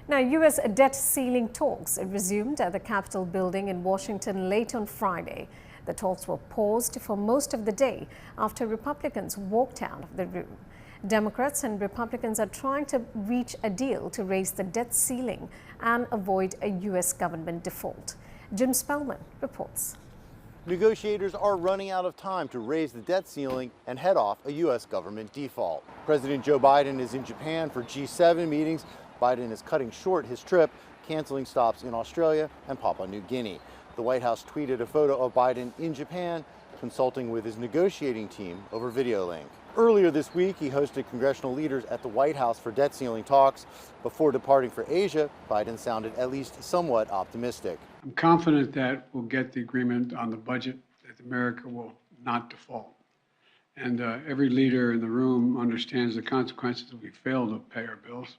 Now, U.S. debt ceiling talks resumed at the Capitol building in Washington late on Friday. The talks were paused for most of the day after Republicans walked out of the room. Democrats and Republicans are trying to reach a deal to raise the debt ceiling and avoid a U.S. government default. Jim Spellman reports. Negotiators are running out of time to raise the debt ceiling and head off a U.S. government default. President Joe Biden is in Japan for G7 meetings. Biden is cutting short his trip, canceling stops in Australia and Papua New Guinea. The White House tweeted a photo of Biden in Japan, consulting with his negotiating team over video link. Earlier this week, he hosted congressional leaders at the White House for debt ceiling talks. Before departing for Asia, Biden sounded at least somewhat optimistic. I'm confident that we'll get the agreement on the budget, that America will not default. And every leader in the room understands the consequences if we fail to pay our bills.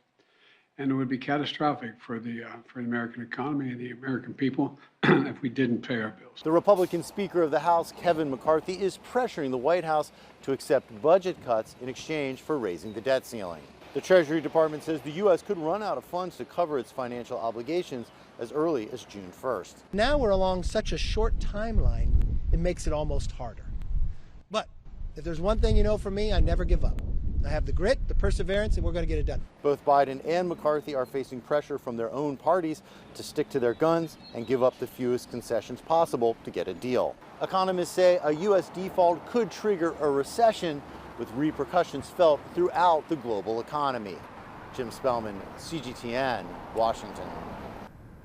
And it would be catastrophic for the American economy and the American people if we didn't pay our bills. The Republican Speaker of the House, Kevin McCarthy, is pressuring the White House to accept budget cuts in exchange for raising the debt ceiling. The Treasury Department says the U.S. could run out of funds to cover its financial obligations as early as June 1st. Now we're along such a short timeline, it makes it almost harder. But if there's one thing you know from me, I never give up. I have the grit, the perseverance, and we're going to get it done. Both Biden and McCarthy are facing pressure from their own parties to stick to their guns and give up the fewest concessions possible to get a deal. Economists say a U.S. default could trigger a recession with repercussions felt throughout the global economy. Jim Spellman, CGTN, Washington.